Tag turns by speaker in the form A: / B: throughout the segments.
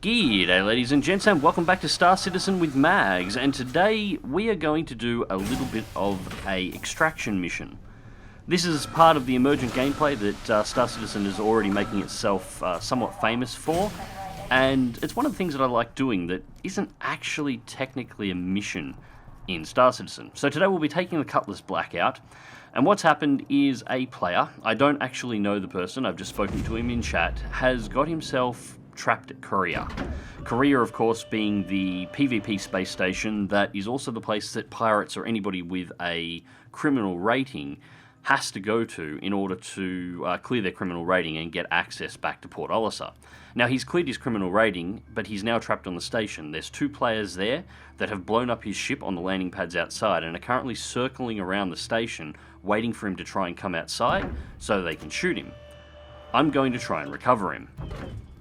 A: G'day ladies and gents, and welcome back to Star Citizen with Mags, and today we are going to do a little bit of a extraction mission. This is part of the emergent gameplay that Star Citizen is already making itself somewhat famous for, and it's one of the things that I like doing that isn't actually technically a mission in Star Citizen. So today we'll be taking the Cutlass Black out, and what's happened is a player, I don't actually know the person, I've just spoken to him in chat, has got himself trapped at Korelia. Korelia, of course, being the PvP space station that is also the place that pirates or anybody with a criminal rating has to go to in order to clear their criminal rating and get access back to Port Olisar. Now, he's cleared his criminal rating, but he's now trapped on the station. There's two players there that have blown up his ship on the landing pads outside and are currently circling around the station waiting for him to try and come outside so they can shoot him. I'm going to try and recover him.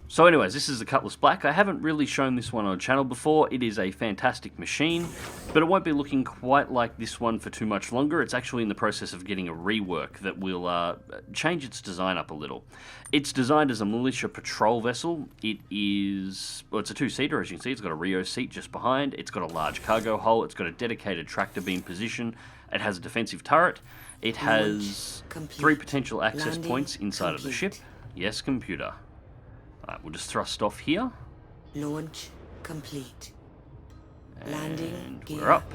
A: So anyways, this is the Cutlass Black. I haven't really shown this one on channel before. It is a fantastic machine, but it won't be looking quite like this one for too much longer. It's actually in the process of getting a rework that will change its design up a little. It's designed as a militia patrol vessel. It is, well, it's a two-seater, as you can see. It's got a Rio seat just behind. It's got a large cargo hull. It's got a dedicated tractor beam position. It has a defensive turret. It has 3 potential access points inside of the ship. Yes, computer. Alright, we'll just thrust off here.
B: Launch complete.
A: And we're up.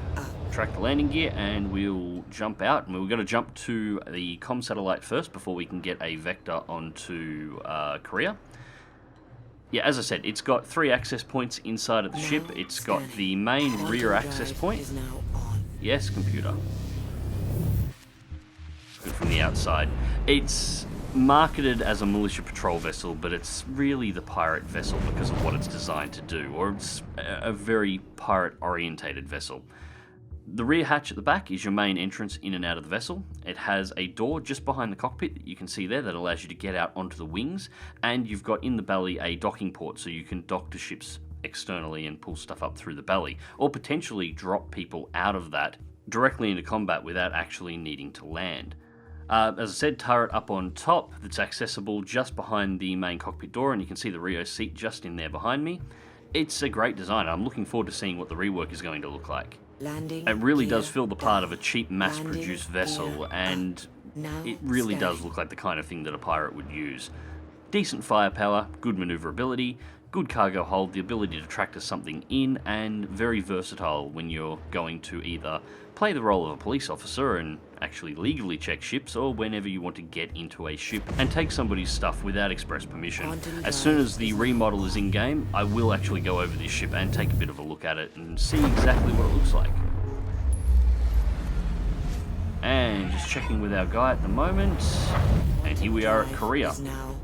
A: Track the landing gear, and we'll jump out. And we're going to jump to the comm satellite first before we can get a vector onto Korea. Yeah, as I said, it's got 3 access points inside of the ship. It's got the main rear access point. Yes, computer. Good from the outside. It's marketed as a militia patrol vessel, but it's really the pirate vessel because of what it's designed to do, or it's a very pirate-orientated vessel. The rear hatch at the back is your main entrance in and out of the vessel. It has a door just behind the cockpit that you can see there that allows you to get out onto the wings, and you've got in the belly a docking port so you can dock to ships externally and pull stuff up through the belly, or potentially drop people out of that directly into combat without actually needing to land. As I said, turret up on top that's accessible just behind the main cockpit door, and you can see the Rio seat just in there behind me. It's a great design. I'm looking forward to seeing what the rework is going to look like. It really does fill the part of a cheap mass-produced vessel, and it really does look like the kind of thing that a pirate would use. Decent firepower, good maneuverability, good cargo hold, the ability to tractor something in, and very versatile when you're going to either play the role of a police officer and actually legally check ships, or whenever you want to get into a ship and take somebody's stuff without express permission. As soon as the remodel is in game, I will actually go over this ship and take a bit of a look at it and see exactly what it looks like. And just checking with our guy at the moment, and here we are at Korea,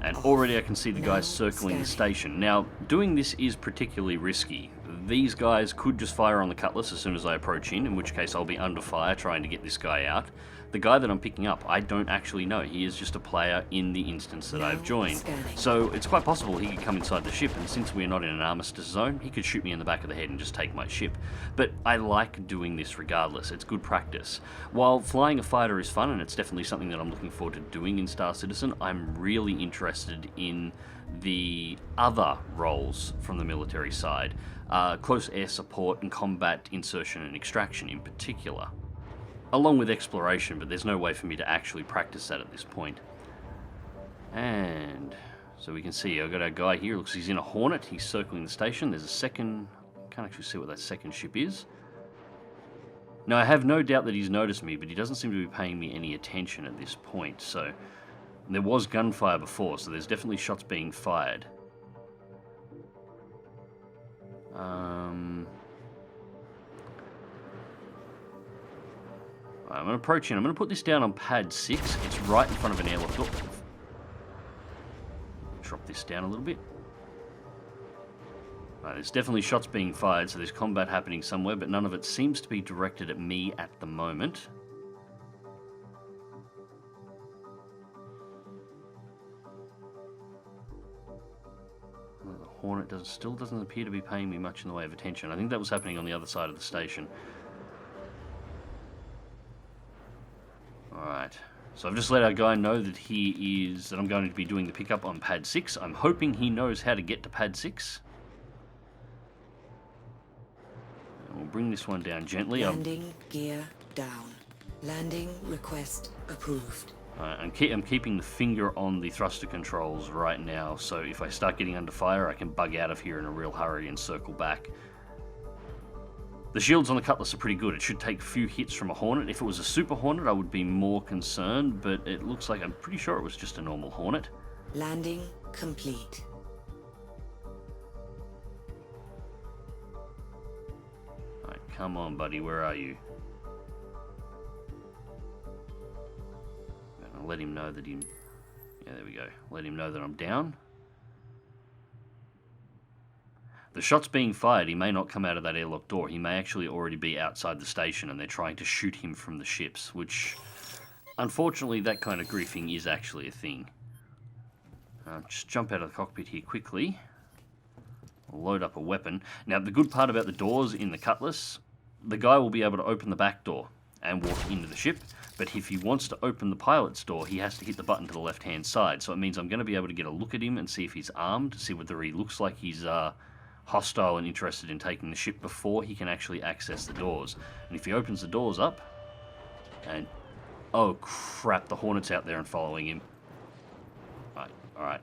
A: and already I can see the guys circling the station. Now, doing this is particularly risky. These guys could just fire on the Cutlass as soon as I approach in which case I'll be under fire trying to get this guy out. The guy that I'm picking up, I don't actually know. He is just a player in the instance that I've joined. So it's quite possible he could come inside the ship, and since we're not in an armistice zone, he could shoot me in the back of the head and just take my ship. But I like doing this regardless. It's good practice. While flying a fighter is fun, and it's definitely something that I'm looking forward to doing in Star Citizen, I'm really interested in the other roles from the military side. Close air support and combat insertion and extraction in particular. Along with exploration, but there's no way for me to actually practice that at this point. And so we can see I've got our guy here. Looks like he's in a Hornet. He's circling the station. There's a second, can't actually see what that second ship is. Now, I have no doubt that he's noticed me, but he doesn't seem to be paying me any attention at this point. So there was gunfire before, so there's definitely shots being fired. I'm going to approach in. I'm going to put this down on pad 6. It's right in front of an airlock. Oh. Drop this down a little bit. Right, there's definitely shots being fired, so there's combat happening somewhere, but none of it seems to be directed at me at the moment. The Hornet still doesn't appear to be paying me much in the way of attention. I think that was happening on the other side of the station. Alright, so I've just let our guy know that that I'm going to be doing the pickup on pad 6. I'm hoping he knows how to get to pad 6. bring this one down gently.
B: Landing gear down. Landing request approved.
A: I'm keeping the finger on the thruster controls right now, so if I start getting under fire, I can bug out of here in a real hurry and circle back. The shields on the Cutlass are pretty good. It should take a few hits from a Hornet. If it was a Super Hornet, I would be more concerned, but it looks like I'm pretty sure it was just a normal Hornet.
B: Landing complete.
A: Alright, come on, buddy, where are you? I'll let him know that he... Yeah, there we go. Let him know that I'm down. The shot's being fired. He may not come out of that airlock door. He may actually already be outside the station and they're trying to shoot him from the ships, which, unfortunately, that kind of griefing is actually a thing. Just jump out of the cockpit here quickly. Load up a weapon. Now, the good part about the doors in the Cutlass, the guy will be able to open the back door and walk into the ship, but if he wants to open the pilot's door, he has to hit the button to the left-hand side. So it means I'm going to be able to get a look at him and see if he's armed, see whether he looks like he's hostile and interested in taking the ship before he can actually access the doors. And if he opens the doors up, and oh crap, the Hornet's out there and following him. Alright,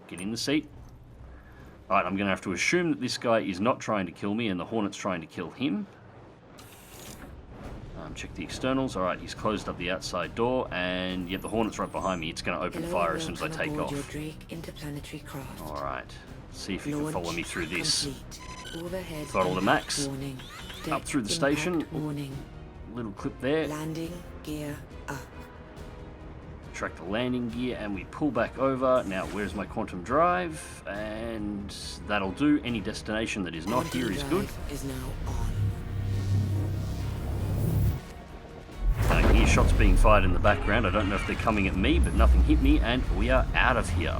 A: get in the seat. Alright, I'm going to have to assume that this guy is not trying to kill me and the Hornet's trying to kill him. Check the externals. Alright, he's closed up the outside door, and yet the Hornet's right behind me. It's going to open fire as soon as I take off. Alright, see if you can follow me through this. Throttle to max. Up through the station. Little clip there.
B: Landing gear up.
A: Track the landing gear, and we pull back over. Now, where's my quantum drive? And that'll do. Any destination that is not here is good.
B: Is now on.
A: I can hear shots being fired in the background. I don't know if they're coming at me, but nothing hit me, and we are out of here.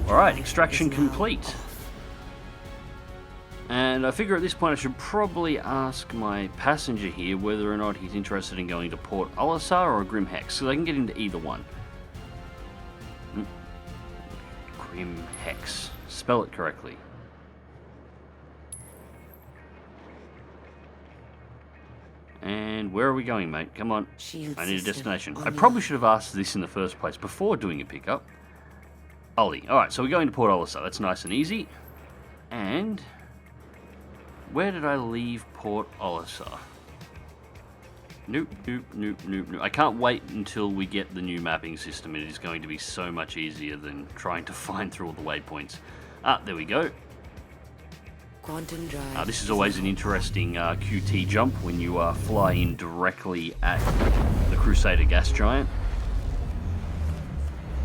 A: Alright, extraction complete. And I figure at this point I should probably ask my passenger here whether or not he's interested in going to Port Olisar or Grim Hex, so they can get into either one. Grim Hex. Spell it correctly. And where are we going, mate? Come on. I need a destination. I probably should have asked this in the first place before doing a pickup. Ollie. Alright, so we're going to Port Olisar. That's nice and easy. And where did I leave Port Olisar? Nope. I can't wait until we get the new mapping system. It is going to be so much easier than trying to find through all the waypoints. There we go.
B: Quantum drive.
A: This is always an interesting QT jump when you fly in directly at the Crusader gas giant.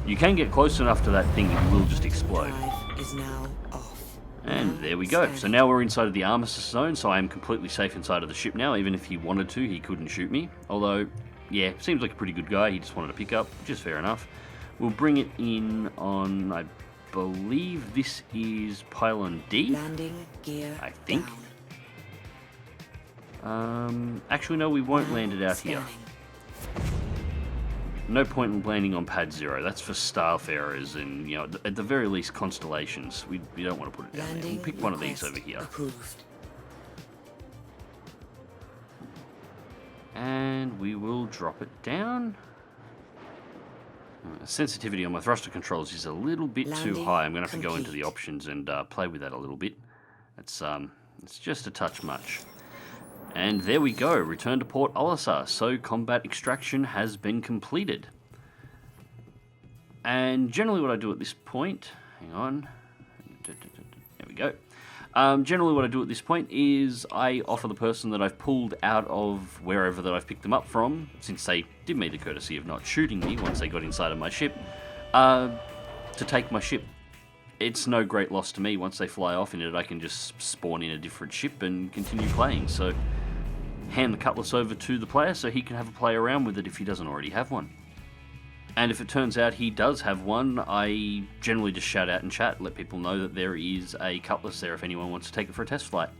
A: You can get close enough to that thing that you will just explode.
B: Drive is now off.
A: And there we go. So now we're inside of the armistice zone, so I am completely safe inside of the ship now. Even if he wanted to, he couldn't shoot me. Although, yeah, seems like a pretty good guy. He just wanted to pick up, which is fair enough. We'll bring it in on, I believe this is pylon D.
B: Landing gear
A: I think.
B: down.
A: Actually, no, we won't land it out here. No point in landing on pad 0. That's for starfarers and, you know, at the very least, constellations. We don't want to put it down there. We'll pick one of these over here.
B: Approved.
A: And we will drop it down. Sensitivity on my thruster controls is a little bit too high. I'm going to have to go into the options and play with that a little bit. It's just a touch much. And there we go, return to Port Olisar. So combat extraction has been completed. And generally what I do at this point, hang on, there we go. Generally what I do at this point is I offer the person that I've pulled out of wherever that I've picked them up from, since they did me the courtesy of not shooting me once they got inside of my ship, to take my ship. It's no great loss to me. Once they fly off in it, I can just spawn in a different ship and continue playing. So hand the Cutlass over to the player so he can have a play around with it if he doesn't already have one. And if it turns out he does have one, I generally just shout out in chat, let people know that there is a Cutlass there if anyone wants to take it for a test flight.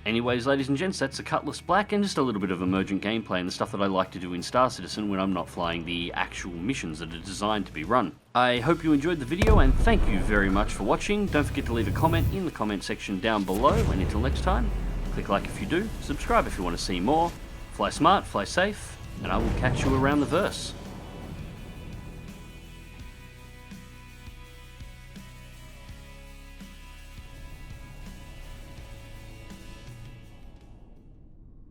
A: Anyways, ladies and gents, that's the Cutlass Black and just a little bit of emergent gameplay and the stuff that I like to do in Star Citizen when I'm not flying the actual missions that are designed to be run. I hope you enjoyed the video and thank you very much for watching. Don't forget to leave a comment in the comment section down below, and until next time, click like if you do, subscribe if you want to see more, fly smart, fly safe, and I will catch you around the verse.